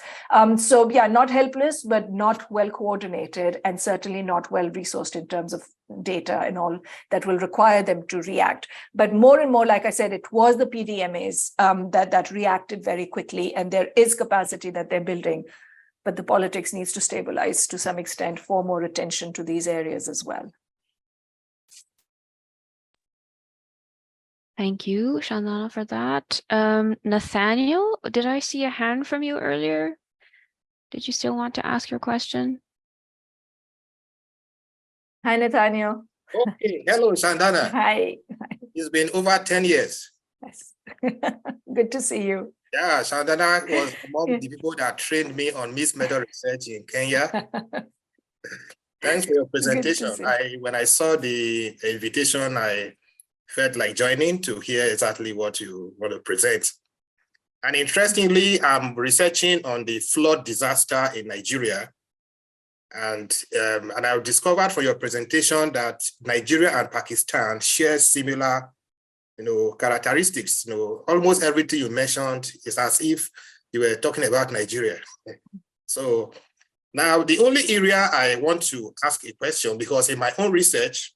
So yeah, not helpless, but not well coordinated, and certainly not well resourced in terms of data and all that will require them to react. But more and more, like I said, it was the PDMAs that reacted very quickly, and there is capacity that they're building. But the politics needs to stabilize to some extent for more attention to these areas as well. Thank you, Shandana, for that. Nathaniel, did I see a hand from you earlier? Did you still want to ask your question? Hi, Nathaniel. Okay, hello, Shandana. Hi. It's been over 10 years. Yes. Good to see you. Yeah, Shandana was among the people that trained me on mixed method research in Kenya. Thanks for your presentation. When I saw the invitation, I felt like joining to hear exactly what you want to present. And interestingly, I'm researching on the flood disaster in Nigeria. And I've discovered from your presentation that Nigeria and Pakistan share similar characteristics. Almost everything you mentioned is as if you were talking about Nigeria. So now the only area I want to ask a question, because in my own research,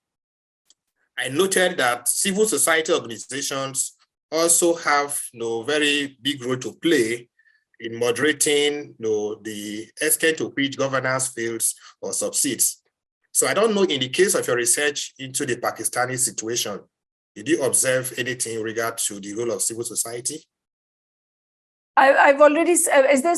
I noted that civil society organizations also have very big role to play in moderating the extent to which governance fails or succeeds. So I don't know, in the case of your research into the Pakistani situation, did you observe anything in regard to the role of civil society? I've already, is there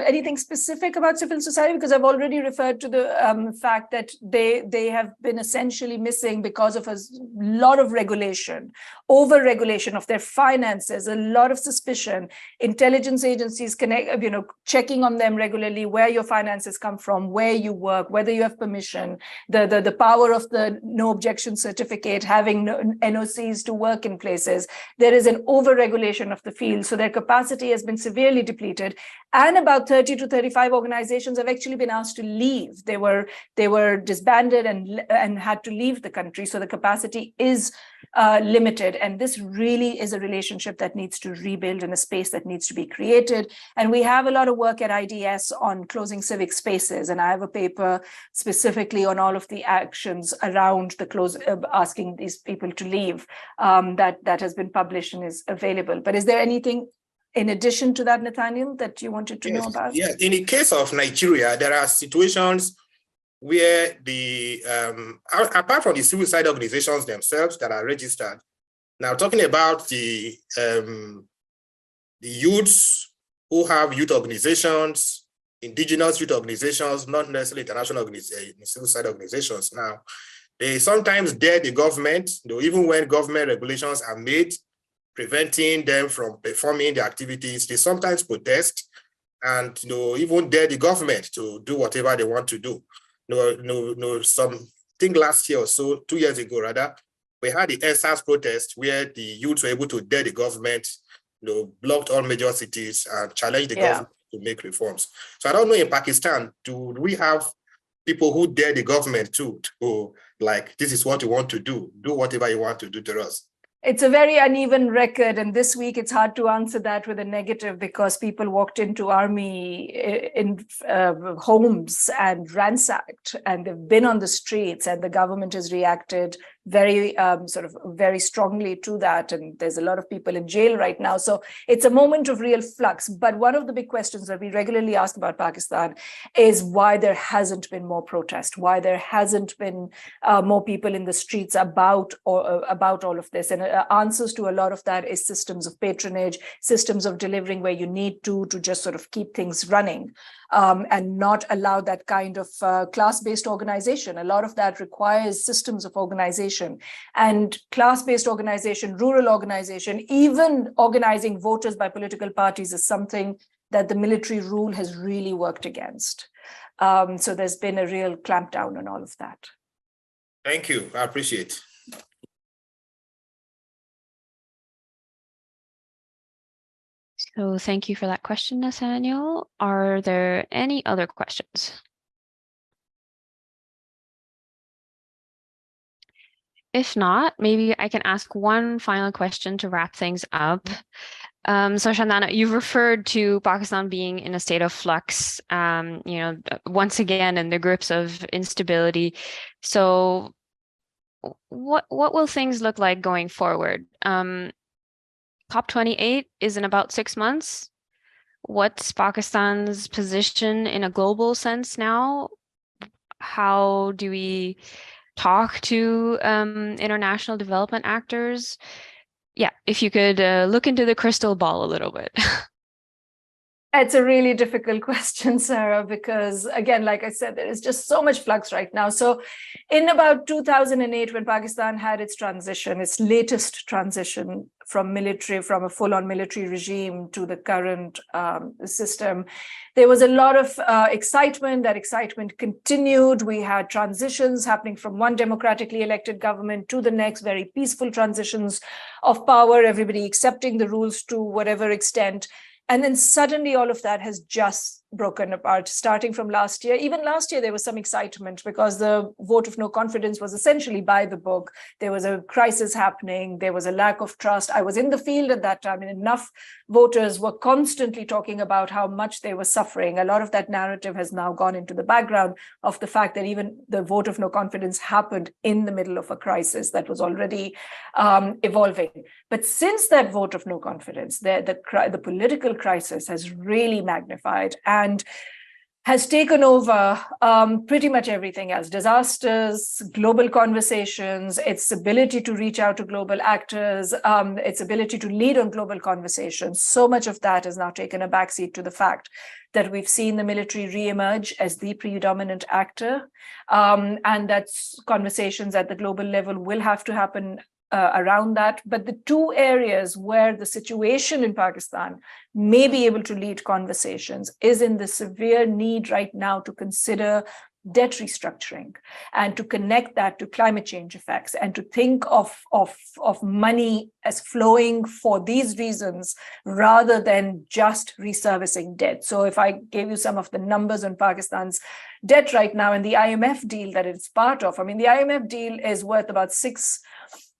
anything specific about civil society? Because I've already referred to the fact that they have been essentially missing because of a lot of regulation, over-regulation of their finances, a lot of suspicion, intelligence agencies checking on them regularly, where your finances come from, where you work, whether you have permission, the power of the no objection certificate, having NOCs to work in places. There is an over-regulation of the field, so their capacity has been severely depleted, and about 30 to 35 organizations have actually been asked to leave. They were disbanded and had to leave the country, so the capacity is limited, and this really is a relationship that needs to rebuild in a space that needs to be created. And we have a lot of work at IDS on closing civic spaces, and I have a paper specifically on all of the actions around the asking these people to leave that has been published and is available. But is there anything in addition to that, Nathaniel, that you wanted to know about? Yes, in the case of Nigeria, there are situations where apart from the civil society organizations themselves that are registered, now talking about the youths who have youth organizations, indigenous youth organizations, not necessarily international civil society organizations. Now, they sometimes dare the government, even when government regulations are made, preventing them from performing the activities. They sometimes protest and even dare the government to do whatever they want to do. Something last year or so, 2 years ago rather, we had the ESAS protest where the youth were able to dare the government, blocked all major cities and challenged the government to make reforms. So I don't know, in Pakistan, do we have people who dare the government to like, this is what you want to do whatever you want to do to us? It's a very uneven record, and this week it's hard to answer that with a negative because people walked into army in homes and ransacked, and they've been on the streets, and the government has reacted very very strongly to that, and there's a lot of people in jail right now. So it's a moment of real flux. But one of the big questions that we regularly ask about Pakistan is why there hasn't been more protest, why there hasn't been more people in the streets about all of this. And answers to a lot of that is systems of patronage, systems of delivering where you need to just sort of keep things running. And not allow that kind of class-based organization. A lot of that requires systems of organization, and class-based organization, rural organization, even organizing voters by political parties is something that the military rule has really worked against. So there's been a real clampdown on all of that. Thank you. I appreciate. So thank you for that question, Nathaniel. Are there any other questions? If not, maybe I can ask one final question to wrap things up. So Shandana, you've referred to Pakistan being in a state of flux, once again in the grips of instability. So what will things look like going forward? COP28 is in about 6 months. What's Pakistan's position in a global sense now? How do we talk to international development actors? Yeah, if you could look into the crystal ball a little bit. It's a really difficult question, Sarah, because again, like I said, there is just so much flux right now. So in about 2008, when Pakistan had its transition, its latest transition from a full-on military regime to the current system, there was a lot of excitement. That excitement continued. We had transitions happening from one democratically elected government to the next, very peaceful transitions of power, everybody accepting the rules to whatever extent. And then suddenly all of that has just broken apart, starting from last year. Even last year, there was some excitement because the vote of no confidence was essentially by the book. There was a crisis happening. There was a lack of trust. I was in the field at that time, and enough voters were constantly talking about how much they were suffering. A lot of that narrative has now gone into the background of the fact that even the vote of no confidence happened in the middle of a crisis that was already evolving. But since that vote of no confidence, the political crisis has really magnified and has taken over pretty much everything else: disasters, global conversations, its ability to reach out to global actors, its ability to lead on global conversations. So much of that has now taken a backseat to the fact that we've seen the military reemerge as the predominant actor, and that conversations at the global level will have to happen around that. But the two areas where the situation in Pakistan may be able to lead conversations is in the severe need right now to consider debt restructuring and to connect that to climate change effects and to think of money as flowing for these reasons rather than just reservicing debt. So if I gave you some of the numbers on Pakistan's debt right now and the IMF deal that it's part of, I mean, the IMF deal is worth about 6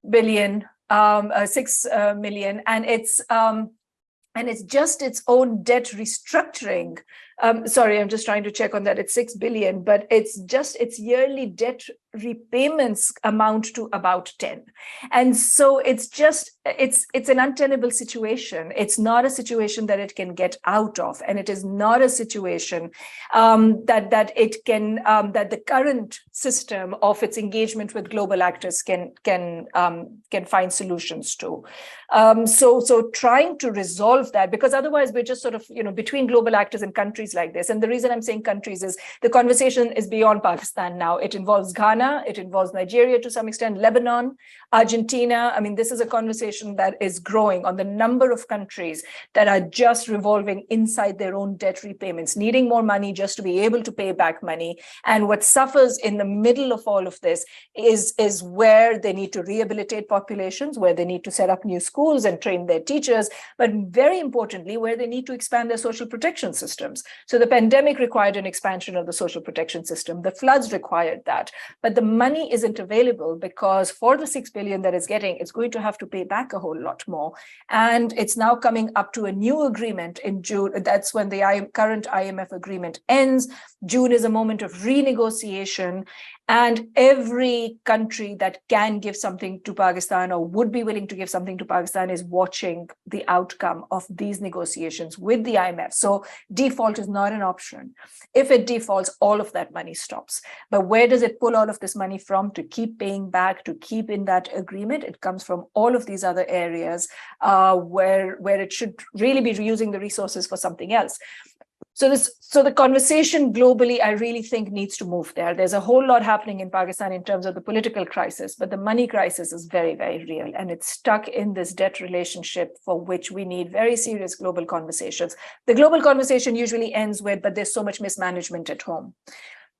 million, and it's just its own debt restructuring. Sorry, I'm just trying to check on that. It's 6 billion, but it's just its yearly debt repayments amount to about 10. And so it's an untenable situation. It's not a situation that it can get out of, and it is not a situation that the current system of its engagement with global actors can find solutions to. So trying to resolve that, because otherwise we're just sort of between global actors and countries like this. And the reason I'm saying countries is the conversation is beyond Pakistan now. It involves Ghana, it involves Nigeria to some extent, Lebanon, Argentina. I mean, this is a conversation that is growing on the number of countries that are just revolving inside their own debt repayments, needing more money just to be able to pay back money. And what suffers in the middle of all of this is where they need to rehabilitate populations, where they need to set up new schools and train their teachers, but very importantly, where they need to expand their social protection systems. So the pandemic required an expansion of the social protection system. The floods required that. But the money isn't available because for the 6 billion that it's getting, it's going to have to pay back a whole lot more. And it's now coming up to a new agreement in June. That's when the current IMF agreement ends. June is a moment of renegotiation. And every country that can give something to Pakistan or would be willing to give something to Pakistan is watching the outcome of these negotiations with the IMF. So default is not an option. If it defaults, all of that money stops. But where does it pull all of this money from to keep paying back, to keep in that agreement? It comes from all of these other areas where it should really be reusing the resources for something else. So the conversation globally, I really think needs to move there. There's a whole lot happening in Pakistan in terms of the political crisis, but the money crisis is very, very real. And it's stuck in this debt relationship for which we need very serious global conversations. The global conversation usually ends with, but there's so much mismanagement at home.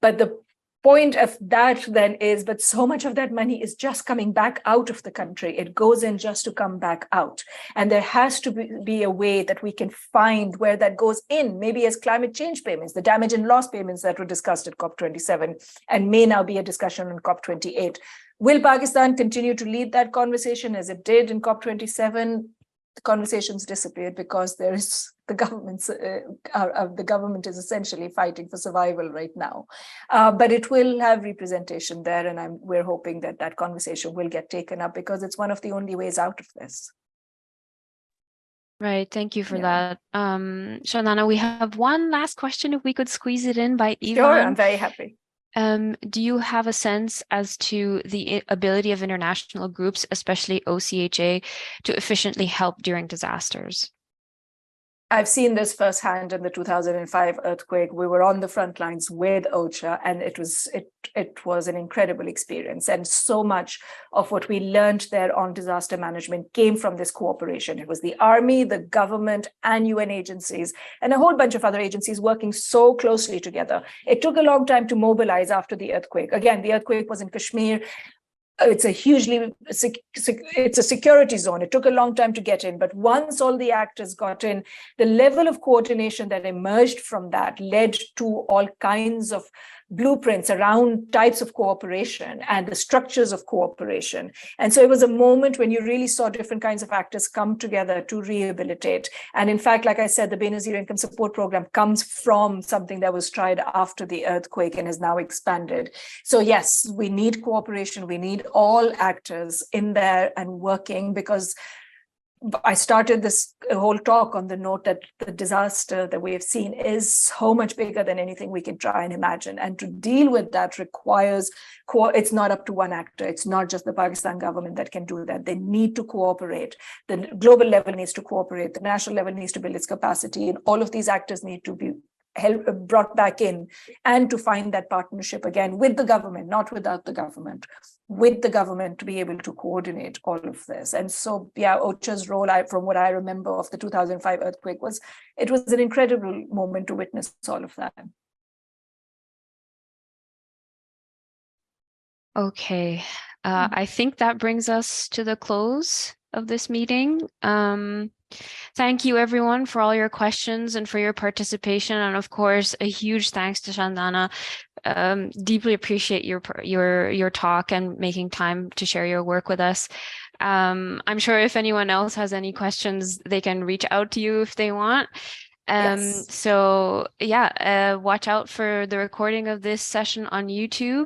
But the point of that then is, but so much of that money is just coming back out of the country. It goes in just to come back out. And there has to be a way that we can find where that goes in, maybe as climate change payments, the damage and loss payments that were discussed at COP27 and may now be a discussion on COP28. Will Pakistan continue to lead that conversation as it did in COP27? The conversations disappeared because there is the government is essentially fighting for survival right now, but it will have representation there, and we're hoping that that conversation will get taken up because it's one of the only ways out of this. Right, thank you for that. Shandana, we have one last question if we could squeeze it in by Ivan. Sure, I'm very happy. Do you have a sense as to the ability of international groups, especially OCHA, to efficiently help during disasters? I've seen this firsthand in the 2005 earthquake. We were on the front lines with OCHA, and it was an incredible experience. And so much of what we learned there on disaster management came from this cooperation. It was the army, the government, and UN agencies, and a whole bunch of other agencies working so closely together. It took a long time to mobilize after the earthquake. Again, the earthquake was in Kashmir. It's a security zone. It took a long time to get in, but once all the actors got in, the level of coordination that emerged from that led to all kinds of blueprints around types of cooperation and the structures of cooperation. And so it was a moment when you really saw different kinds of actors come together to rehabilitate. And in fact, like I said, the Benazir Income Support Program comes from something that was tried after the earthquake and has now expanded. So yes, we need cooperation. We need all actors in there and working, because I started this whole talk on the note that the disaster that we have seen is so much bigger than anything we can try and imagine. And to deal with that requires, it's not up to one actor. It's not just the Pakistan government that can do that. They need to cooperate. The global level needs to cooperate. The national level needs to build its capacity. And all of these actors need to be brought back in, and to find that partnership again with the government, not without the government, with the government to be able to coordinate all of this. And so, yeah, OCHA's role, from what I remember of the 2005 earthquake, was an incredible moment to witness all of that. Okay, I think that brings us to the close of this meeting. Thank you everyone for all your questions and for your participation, and of course a huge thanks to Shandana. Deeply appreciate your talk and making time to share your work with us. I'm sure if anyone else has any questions, they can reach out to you if they want. Yes. So yeah, watch out for the recording of this session on YouTube,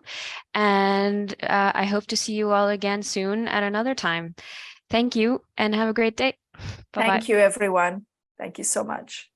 and I hope to see you all again soon at another time. Thank you and have a great day. Bye-bye. Thank you, everyone. Thank you so much.